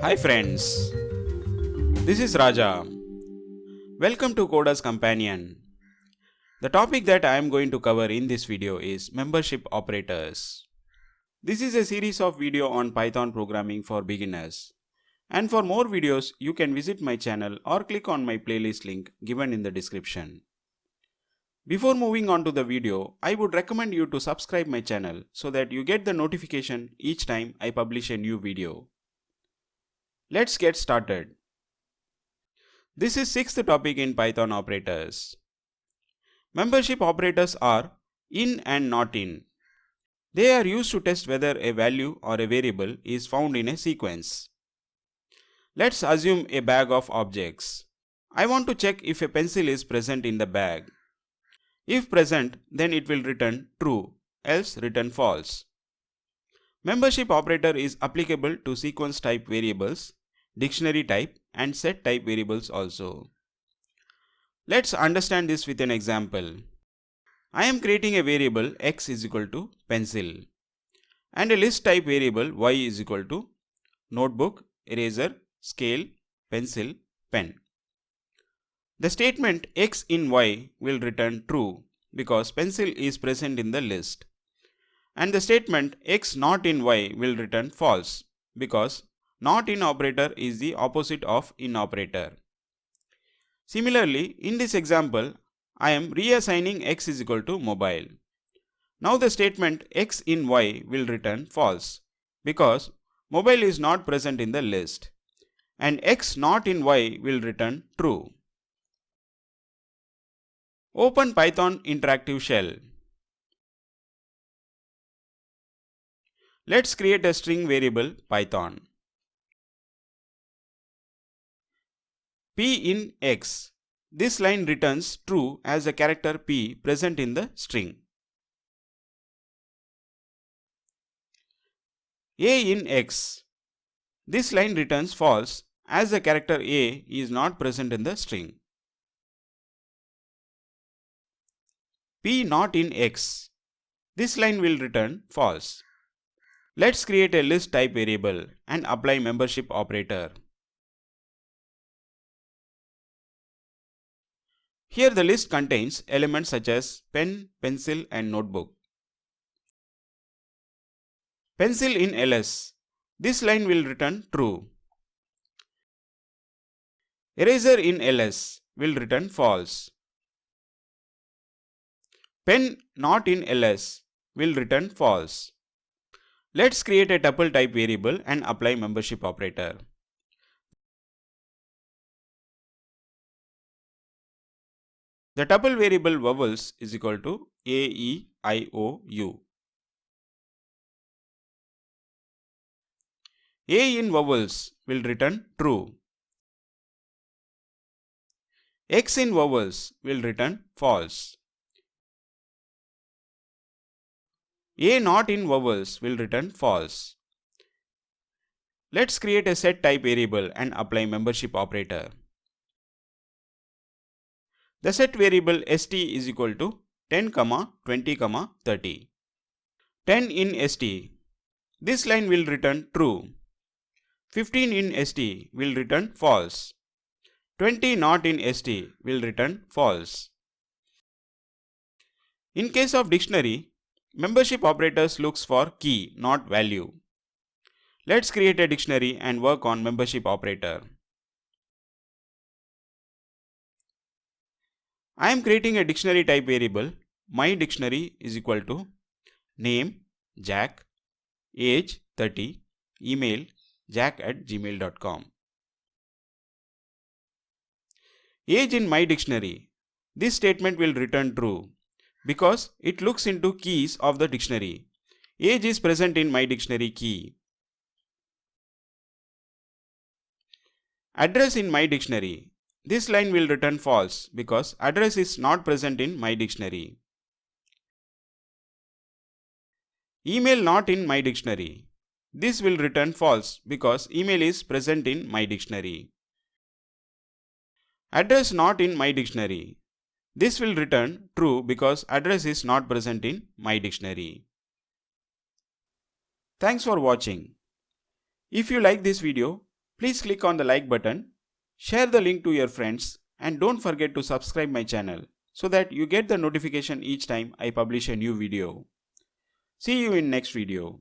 Hi friends, this is Raja. Welcome to Coder's Companion. The topic that I am going to cover in this video is membership operators. This is a series of video on Python programming for beginners. And for more videos, you can visit my channel or click on my playlist link given in the description. Before moving on to the video, I would recommend you to subscribe my channel so that you get the notification each time I publish a new video. Let's get started. This is sixth topic in Python operators. Membership operators are in and not in. They are used to test whether a value or a variable is found in a sequence. Let's assume a bag of objects. I want to check if a pencil is present in the bag. If present, then it will return true, else return false. Membership operator is applicable to sequence type variables, dictionary type and set type variables also. Let's understand this with an example. I am creating a variable x is equal to pencil and a list type variable y is equal to notebook, eraser, scale, pencil, pen. The statement x in y will return true because pencil is present in the list, and the statement x not in y will return false because not in operator is the opposite of in operator. Similarly, in this example, I am reassigning x is equal to mobile. Now the statement x in y will return false because mobile is not present in the list, and x not in y will return true. Open Python interactive shell. Let's create a string variable Python. P in x. This line returns true as the character P present in the string. A in x. This line returns false as the character A is not present in the string. P not in x. This line will return false. Let's create a list type variable and apply membership operator. Here the list contains elements such as pen, pencil and notebook. Pencil in ls. This line will return true. Eraser in ls will return false. Pen not in ls will return false. Let's create a tuple type variable and apply membership operator. The tuple variable vowels is equal to a, e, I, o, u. A in vowels will return true. X in vowels will return false. A not in vowels will return false. Let's create a set type variable and apply membership operator. The set variable st is equal to 10, 20, 30. 10 in st. This line will return true. 15 in st will return false. 20 not in st will return false. In case of dictionary, membership operators looks for key, not value. Let's create a dictionary and work on membership operator. I am creating a dictionary type variable. My dictionary is equal to name Jack, age 30, email jack@gmail.com. Age in my dictionary. This statement will return true because it looks into keys of the dictionary. Age is present in my dictionary key. Address in my dictionary. This line will return false because address is not present in my dictionary. Email not in my dictionary. This will return false because email is present in my dictionary. Address not in my dictionary. This will return true because address is not present in my dictionary. Thanks for watching. If you like this video, Please click on the like button, share the link to your friends, and don't forget to subscribe my channel so that you get the notification each time I publish a new video. See you in next video.